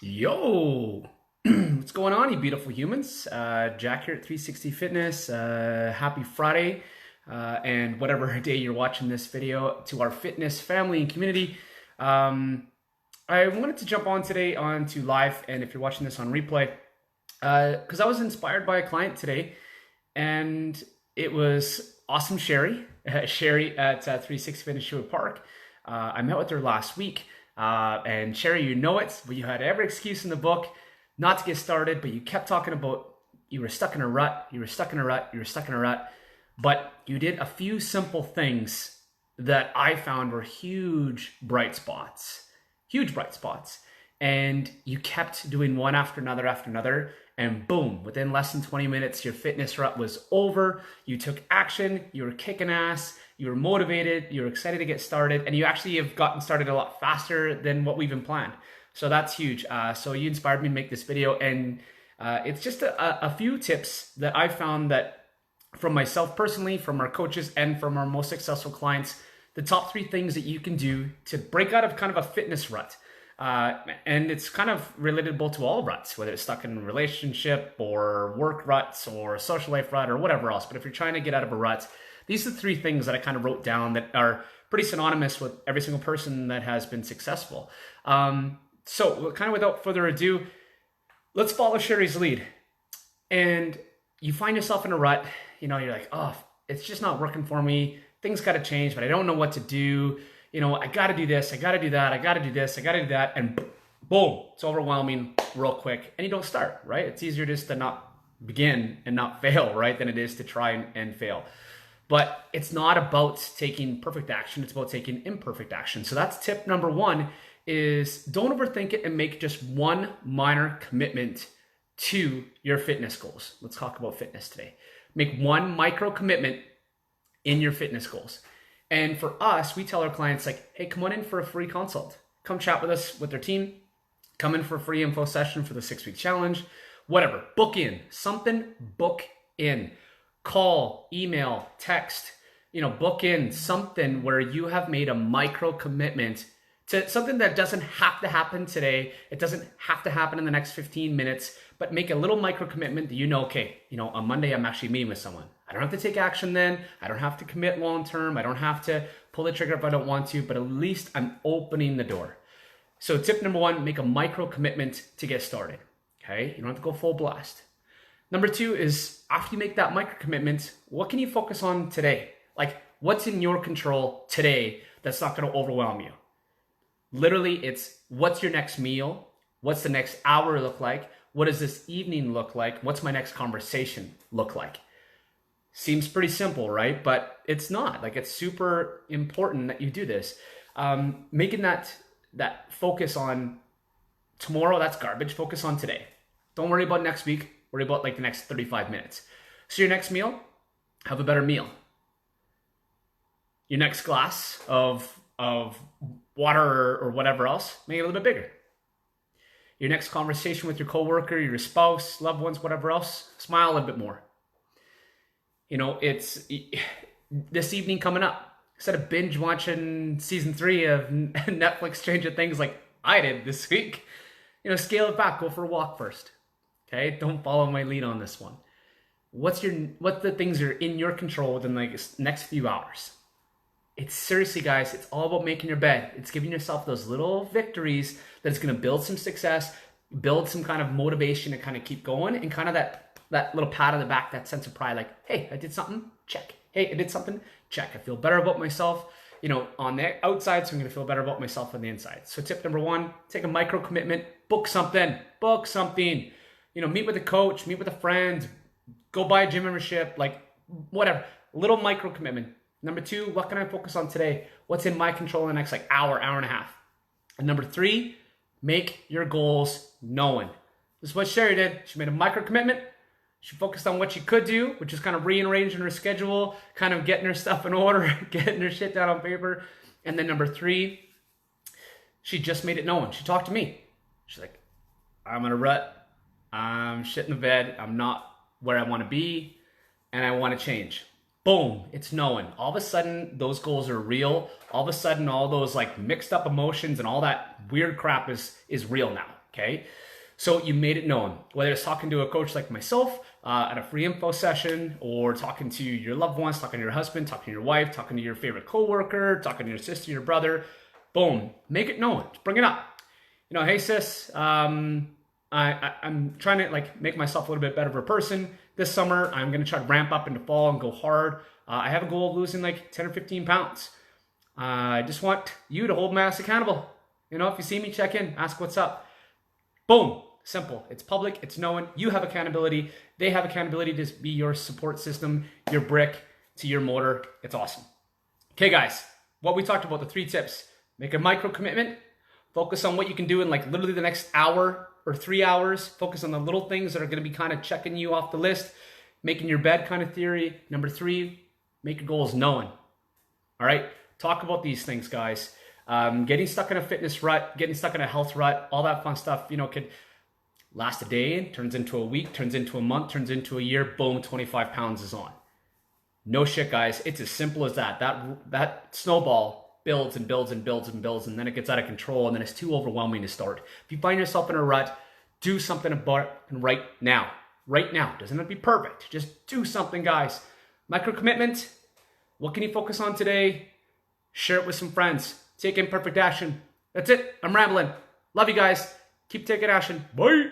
Yo, what's going on, you beautiful humans? Jack here at 360 Fitness. Happy Friday, and whatever day you're watching this video, to our fitness family and community. I wanted to jump on today onto live, and if you're watching this on replay, because I was inspired by a client today, and it was awesome Sherry, Sherry at 360 Fitness Sherwood Park. I met with her last week. And Sherry, you know it, but you had every excuse in the book not to get started, but you kept talking about you were stuck in a rut, you were stuck in a rut, you were stuck in a rut, but you did a few simple things that I found were huge bright spots, and you kept doing one after another, and boom, within less than 20 minutes, your fitness rut was over. You took action, you were kicking ass, you were motivated, you were excited to get started, and you actually have gotten started a lot faster than what we even planned. So that's huge. So you inspired me to make this video, and it's just a few tips that I found that from myself personally, from our coaches, and from our most successful clients, the top 3 things that you can do to break out of kind of a fitness rut. And it's kind of relatable to all ruts, whether it's stuck in a relationship or work ruts or social life rut or whatever else. But if you're trying to get out of a rut, these are the 3 things that I kind of wrote down that are pretty synonymous with every single person that has been successful. So kind of without further ado, let's follow Sherry's lead. And you find yourself in a rut, you're like, oh, it's just not working for me. Things got to change, but I don't know what to do. I got to do this, I got to do that, I got to do this, I got to do that, and boom, it's overwhelming real quick, and you don't start, right? It's easier just to not begin and not fail, right, than it is to try and fail. But it's not about taking perfect action, it's about taking imperfect action. So that's tip number 1, is don't overthink it and make just one minor commitment to your fitness goals. Let's talk about fitness today. Make one micro commitment in your fitness goals. And for us, we tell our clients, like, hey, come on in for a free consult. Come chat with us, with their team. Come in for a free info session for the 6-week challenge. Whatever. Book in. Something, book in. Call, email, text. Book in something where you have made a micro commitment to something that doesn't have to happen today. It doesn't have to happen in the next 15 minutes, but make a little micro commitment that okay, on Monday I'm actually meeting with someone. I don't have to take action then. I don't have to commit long term. I don't have to pull the trigger if I don't want to, but at least I'm opening the door. So tip number 1, make a micro commitment to get started. Okay, you don't have to go full blast. Number 2 is, after you make that micro commitment, what can you focus on today? Like, what's in your control today that's not going to overwhelm you? Literally, it's what's your next meal? What's the next hour look like? What does this evening look like? What's my next conversation look like? Seems pretty simple, right? But it's not. Like, it's super important that you do this. Making that focus on tomorrow, that's garbage. Focus on today. Don't worry about next week. Worry about like the next 35 minutes. So your next meal, have a better meal. Your next glass of water or whatever else, make it a little bit bigger. Your next conversation with your coworker, your spouse, loved ones, whatever else, smile a little bit more. It's this evening coming up. Instead of binge watching season 3 of Netflix Stranger Things like I did this week, scale it back. Go for a walk first. Okay, don't follow my lead on this one. What's the things that are in your control within the next few hours? It's seriously, guys, it's all about making your bed. It's giving yourself those little victories that's going to build some success, build some kind of motivation to kind of keep going, and kind of that little pat on the back, that sense of pride, like, hey, I did something, check. Hey, I did something, check. I feel better about myself, on the outside, so I'm going to feel better about myself on the inside. So tip number 1, take a micro commitment, book something. Meet with a coach, meet with a friend, go buy a gym membership, like whatever, little micro commitment. Number 2, what can I focus on today? What's in my control in the next hour and a half? And number 3, make your goals known. This is what Sherry did. She made a micro commitment. She focused on what she could do, which is kind of rearranging her schedule, kind of getting her stuff in order, getting her shit down on paper. And then number 3, she just made it known. She talked to me. She's like, I'm in a rut. I'm shit in the bed. I'm not where I want to be, and I want to change. Boom, it's known. All of a sudden, those goals are real. All of a sudden, all those like mixed up emotions and all that weird crap is real now. Okay. So you made it known, whether it's talking to a coach like myself at a free info session, or talking to your loved ones, talking to your husband, talking to your wife, talking to your favorite coworker, talking to your sister, your brother. Boom, make it known. Just bring it up. You know, hey sis, I'm trying to like make myself a little bit better of a person this summer. I'm going to try to ramp up into fall and go hard. I have a goal of losing like 10 or 15 pounds. I just want you to hold my ass accountable. You know, if you see me, check in, ask what's up. Boom. Simple. It's public. It's known. You have accountability. They have accountability to be your support system, your brick to your motor. It's awesome. Okay, guys, what we talked about, the 3 tips. Make a micro commitment. Focus on what you can do in like literally the next hour or 3 hours. Focus on the little things that are going to be kind of checking you off the list. Making your bed kind of theory. Number 3, make your goals known. All right. Talk about these things, guys. Getting stuck in a fitness rut, getting stuck in a health rut, all that fun stuff, you know, could last a day, turns into a week, turns into a month, turns into a year, boom, 25 pounds is on. No shit, guys. It's as simple as that. That snowball builds and builds and builds and builds, and then it gets out of control, and then it's too overwhelming to start. If you find yourself in a rut, do something about it right now. Right now. Doesn't have to be perfect. Just do something, guys. Micro commitment. What can you focus on today? Share it with some friends. Take imperfect action. That's it. I'm rambling. Love you guys. Keep taking action. Bye.